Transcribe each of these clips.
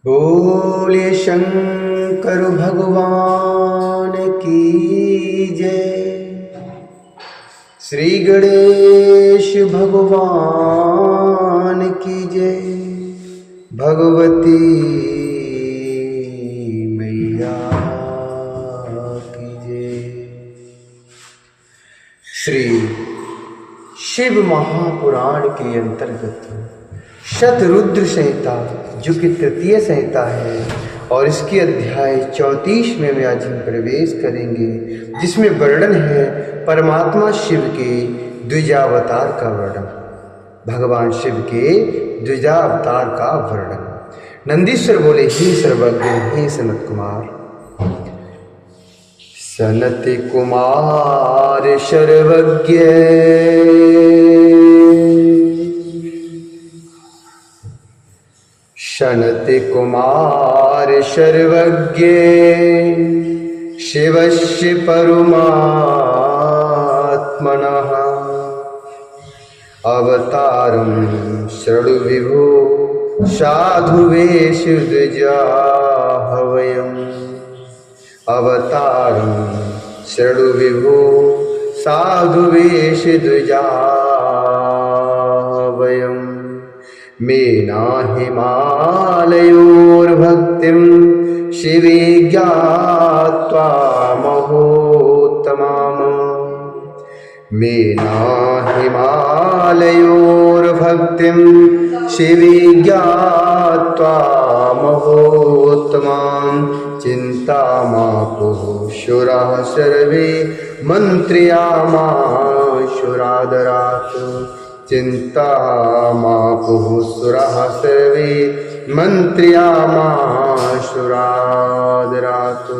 बोले शंकर भगवान की जय। श्री गणेश भगवान की जय। भगवती मैया की जय। श्री शिव महापुराण के अंतर्गत शतरुद्र संहिता जो कि तृतीय संहिता है और इसकी अध्याय 34 में आज हम प्रवेश करेंगे, जिसमें वर्णन है परमात्मा शिव के द्विजावतार का वर्णन। भगवान शिव के द्विजावतार का वर्णन। नंदीश्वर बोले, हे सर्वज्ञ, हे सनत कुमार। सनत कुमार सर्वज्ञ, सनत कुमार सर्वज्ञ, शिवस्य परमात्मनः अवतारं शृणु विभो साधुवेषु द्विजाहवयम्। अवतारं शृणु विभो साधुवेषु द्विजाहवयम्। मेना हिमालयोर्भक्तिं शिवे ज्ञात्वा महोत्तमाम्। मेना हिमालयोर्भक्तिं शिवे ज्ञात्वा महोत्तमाम्। चिन्तामापुः शूराः सर्वे मन्त्र्यामाशुरादरात्। चिन्तामापुः सुराः सर्वे मन्त्र्यामाशुरादरात्।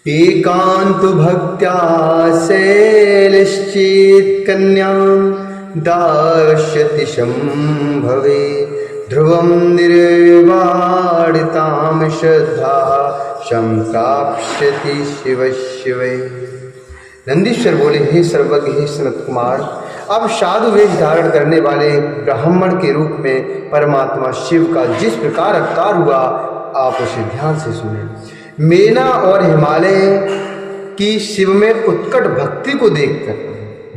एकान्तु भक्त्या शैलश्चेत् कन्यां दास्यति शम्भवे। ध्रुवं निर्वाणितां श्रद्धा सम्प्राप्स्यति शिवशिवे। नंदीश्वर बोले, हे सर्वज्ञ, हे सनत कुमार, अब साधु वेश धारण करने वाले ब्राह्मण के रूप में परमात्मा शिव का जिस प्रकार अवतार हुआ, आप उसे ध्यान से सुने। मेना और हिमालय की शिव में उत्कट भक्ति को देखकर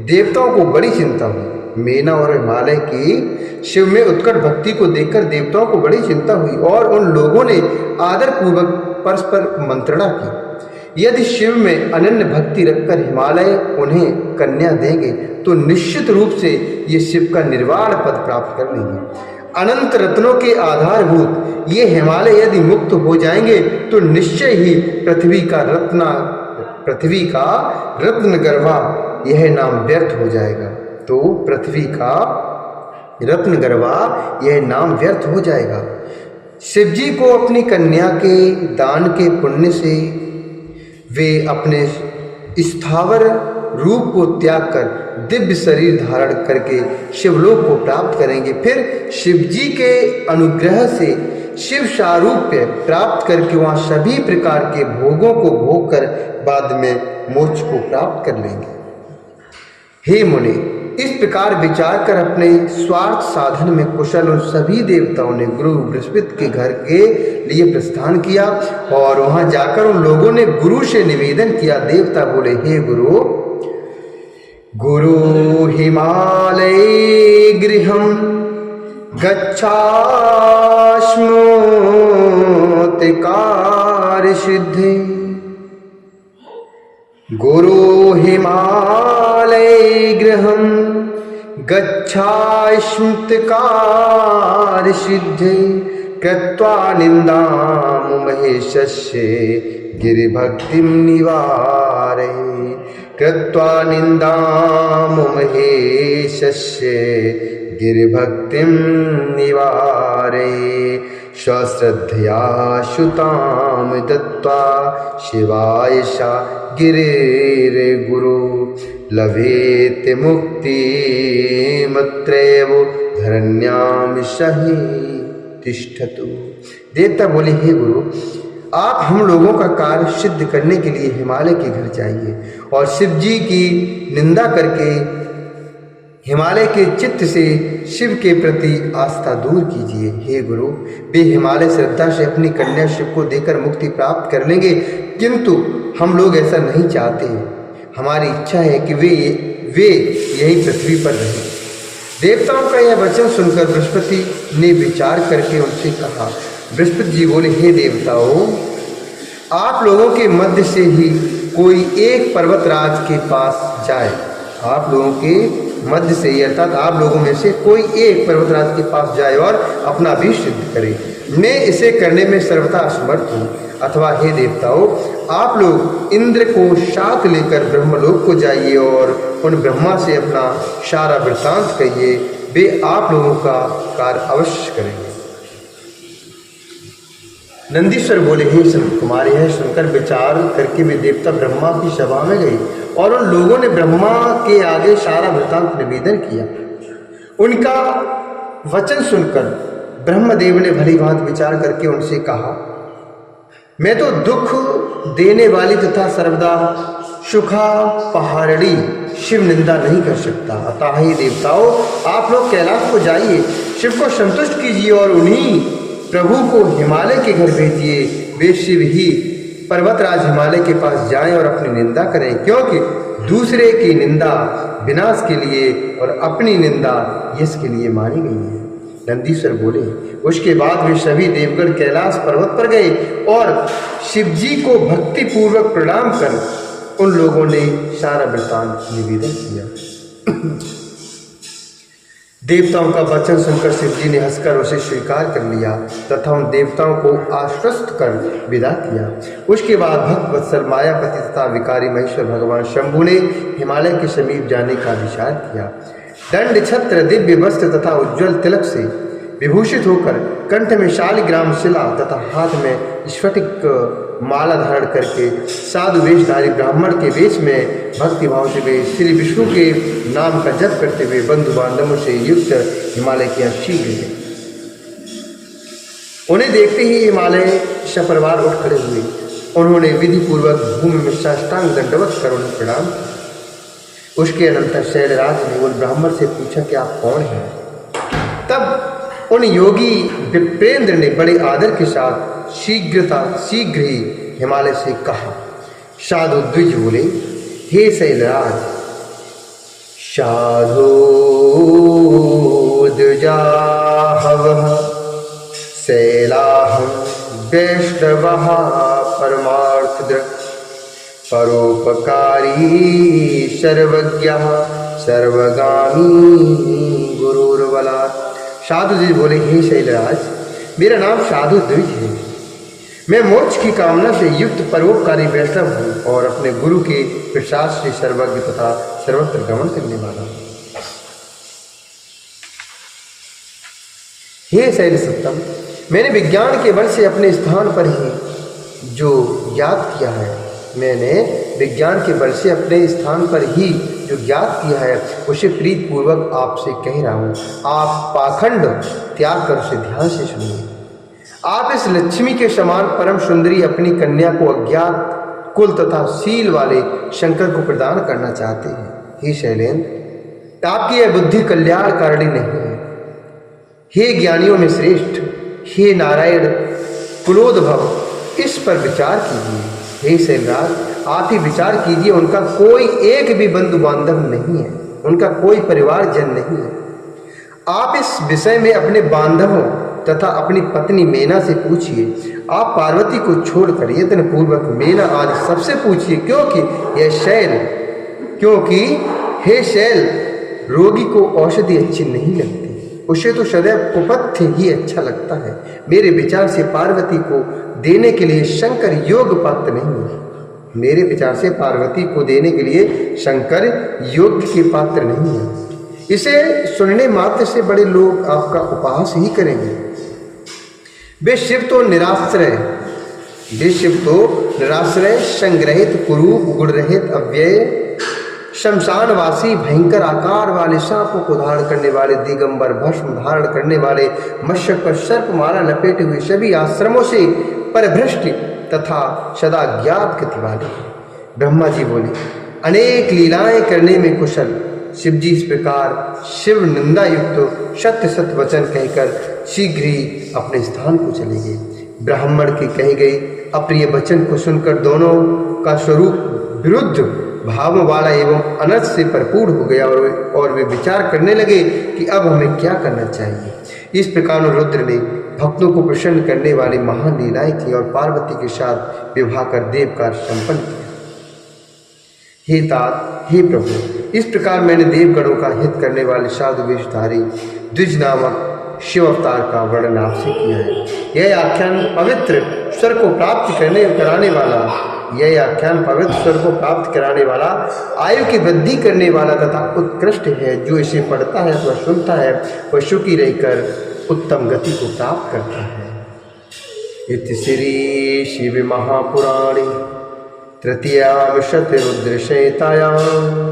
देवताओं को बड़ी चिंता हुई। मेना और हिमालय की शिव में उत्कट भक्ति को देखकर देवताओं को बड़ी चिंता हुई और उन लोगों ने आदर पूर्वक परस्पर मंत्रणा की। यदि शिव में अनन्य भक्ति रखकर हिमालय उन्हें कन्या देंगे तो निश्चित रूप से ये शिव का निर्वाण पद प्राप्त कर लेंगे। अनंत रत्नों के आधारभूत ये हिमालय यदि मुक्त हो जाएंगे तो निश्चय ही पृथ्वी का रत्न गर्भा यह नाम व्यर्थ हो जाएगा। तो पृथ्वी का रत्न गर्भा यह नाम व्यर्थ हो जाएगा। शिव जी को अपनी कन्या के दान के पुण्य से वे अपने स्थावर रूप को त्याग कर दिव्य शरीर धारण करके शिवलोक को प्राप्त करेंगे। फिर शिव जी के अनुग्रह से शिव सारूप्य प्राप्त करके वहाँ सभी प्रकार के भोगों को भोग कर बाद में मोक्ष को प्राप्त कर लेंगे। हे मुनि, इस प्रकार विचार कर अपने स्वार्थ साधन में कुशल उन सभी देवताओं ने गुरु बृहस्पति के घर के लिए प्रस्थान किया और वहां जाकर उन लोगों ने गुरु से निवेदन किया। देवता बोले, हे गुरु, गुरु हिमालय गृहं गच्छास्मोतिकार सिद्धे। गुरु हिमालय गृहं गच्छास्मोतिकार सिद्धे। कृत्वा निन्दां महेशस्य गिरिभक्तिं निवारे। कृत्वा निन्दां महेशस्य गिरिभक्तिं निवारे। स्वश्रद्धया श्रुतां दत्त्वा शिवाय सा गिरिर्गुरु। लभेत मुक्तिमत्रैव धरण्यां सहि तिष्ठतु। देवता बोले, हे गुरु, आप हम लोगों का कार्य सिद्ध करने के लिए हिमालय के घर जाइए और शिव जी की निंदा करके हिमालय के चित्त से शिव के प्रति आस्था दूर कीजिए। हे गुरु, वे हिमालय श्रद्धा से अपनी कन्या शिव को देकर मुक्ति प्राप्त कर लेंगे, किंतु हम लोग ऐसा नहीं चाहते। हमारी इच्छा है कि वे यही पृथ्वी पर रहें। देवताओं का यह वचन सुनकर बृहस्पति ने विचार करके उनसे कहा। बृहस्पति जी बोले, हे देवताओं, आप लोगों के मध्य से ही कोई एक पर्वतराज के पास जाए। आप लोगों के मध्य से ही, अर्थात आप लोगों में से कोई एक पर्वतराज के पास जाए और अपना भी सिद्ध करे। मैं इसे करने में सर्वथा असमर्थ हूँ। अथवा हे देवताओं, आप लोग इंद्र को साथ लेकर ब्रह्मलोक को जाइए और उन ब्रह्मा से अपना सारा वृत्तांत कहिए। वे आप लोगों का कार्य अवश्य करेंगे। नंदीश्वर बोले, हे संत कुमार, यह सुनकर विचार करके वे देवता ब्रह्मा की सभा में गए और उन लोगों ने ब्रह्मा के आगे सारा वृत्तांत निवेदन किया। उनका वचन सुनकर ब्रह्मदेव ने भली भांति विचार करके उनसे कहा, मैं तो दुख देने वाली तथा सर्वदा सुखा पहाड़ी शिव निंदा नहीं कर सकता। अतः हे देवताओं, आप लोग कैलाश को जाइए, शिव को संतुष्ट कीजिए और उन्हीं प्रभु को हिमालय के घर भेजिए। वे शिव ही पर्वतराज हिमालय के पास जाएं और अपनी निंदा करें, क्योंकि दूसरे की निंदा विनाश के लिए और अपनी निंदा यश के लिए मानी गई है। नंदीश्वर बोले, उसके बाद वे सभी देवगण कैलाश पर्वत पर गए और शिवजी को भक्ति पूर्वक प्रणाम कर उन लोगों ने सारा वृत्तांत निवेदन किया। देवताओं का वचन सुनकर शिवजी ने हंसकर उसे स्वीकार कर लिया तथा उन देवताओं को आश्वस्त कर विदा किया। उसके बाद भक्त वत्सल मायापति तथा विकारी महेश्वर भगवान शंभु ने हिमालय के समीप जाने का विचार किया। दंड छत्र दिव्य वस्त्र तथा उज्ज्वल तिलक से विभूषित होकर कंठ में शालिग्राम शिला तथा हाथ में स्फटिक माला धारण करके साधु वेशधारी ब्राह्मण के वेश में भक्ति भाव से वे श्री विष्णु के नाम का जप करते हुए बंधु बांधवों से युक्त हिमालय के यहाँ शीघ्र गए। उन्हें देखते ही हिमालय सपरिवार उठ खड़े हुए। उन्होंने विधि पूर्वक भूमि में साष्टांग दंडवत कर उन्हें प्रणाम किया। उसके अनंतर शैलराज ने उन ब्राह्मण से पूछा कि आप कौन हैं। तब उन योगी विप्रेंद्र ने बड़े आदर के साथ शीघ्र ही हिमालय से कहा। साधु द्विज बोले, हे शैलराज, साधु द्विजाहवः शैलाहं वैष्णवः परमार्थदृक् परोपकारी सर्वज्ञः सर्वगामी गुरुर्बलात्। साधु जी बोले, हे शैलराज, मेरा नाम साधु द्विज है। मैं मोक्ष की कामना से युक्त परोपकारी वैष्णव हूँ और अपने गुरु के प्रसाद से सर्वज्ञ तथा सर्वत्र गमन करने वाला हूँ। हे शैल सत्तम, मैंने विज्ञान के बल से अपने स्थान पर ही जो ज्ञात किया है, मैंने विज्ञान के बल से अपने स्थान पर ही जो ज्ञात किया है उसे प्रीत पूर्वक आपसे कह रहा हूँ। आप पाखंड त्याग कर उसे ध्यान से सुनिए। आप इस लक्ष्मी के समान परम सुंदरी अपनी कन्या को अज्ञात कुल तथा शील वाले शंकर को प्रदान करना चाहते हैं। हे शैलेंद्र, आपकी यह बुद्धि कल्याणकारिणी नहीं है। हे ज्ञानियों में श्रेष्ठ, हे नारायण कुलोद्भव, इस पर विचार कीजिए। हे शैलराज, आप ही विचार कीजिए। उनका कोई एक भी बंधु बांधव नहीं है, उनका कोई परिवार जन नहीं है। आप इस विषय में अपने बांधवों तथा अपनी पत्नी मेना से पूछिए। आप पार्वती को छोड़कर यत्न पूर्वक मेना आदि सबसे पूछिए, क्योंकि हे शैल, रोगी को औषधि अच्छी नहीं लगती, उसे तो सदैव कुपथ्य ही अच्छा लगता है। मेरे विचार से पार्वती को देने के लिए शंकर योग पात्र नहीं है। मेरे विचार से पार्वती को देने के लिए शंकर योग्य के पात्र नहीं है। इसे सुनने मात्र से बड़े लोग आपका उपहास ही करेंगे। वे शिव तो निराश्रय, संग्रहित कुरूप गुण रहित अव्यय शमशानवासी भयंकर आकार वाले सांपों को धारण करने वाले, दिगंबर भस्म धारण करने वाले, मस्तक पर सर्पमाला लपेटे हुए, सभी आश्रमों से परभ्रष्ट तथा सदा ज्ञात गति वाले। ब्रह्मा जी बोले, अनेक लीलाएं करने में कुशल, शिव जी इस प्रकार शिव निंदा युक्त सत्य सत्य वचन कहकर शीघ्र ही अपने स्थान को चले गए। ब्राह्मण की कही गई अप्रिय वचन को सुनकर दोनों का स्वरूप विरुद्ध भाव वाला एवं अनर्थ से भरपूर हो गया और वे विचार करने लगे कि अब हमें क्या करना चाहिए। इस प्रकार रुद्र ने भक्तों को प्रसन्न करने वाली महान लीलाएं की और पार्वती के साथ विवाह कर देव कार्य संपन्न किया। हे तात, हे प्रभु, इस प्रकार मैंने देवगणों का हित करने वाले साधु वेशधारी द्विज नामक शिव अवतार का वर्णन आपसे किया है। यह आख्यान पवित्र स्वर को प्राप्त कराने वाला, आयु की वृद्धि करने वाला तथा उत्कृष्ट है। जो इसे पढ़ता है अथवा सुनता है वह सुखी रहकर उत्तम गति को प्राप्त करता है। इति श्री शिव महापुराणे तृतीयां शतरुद्रसंहितायां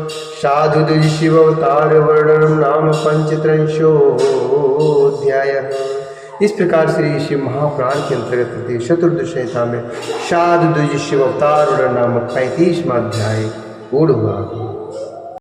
साधु द्विज शिव अवतार वर्णनम नाम पंचत्रिंशोऽध्यायः। इस प्रकार श्री शिव महापुराण के अंतर्गत शतरुद्र संहिता में साधु द्विज शिव अवतार वर्णन नामक 35वां अध्याय पूर्ण हुआ।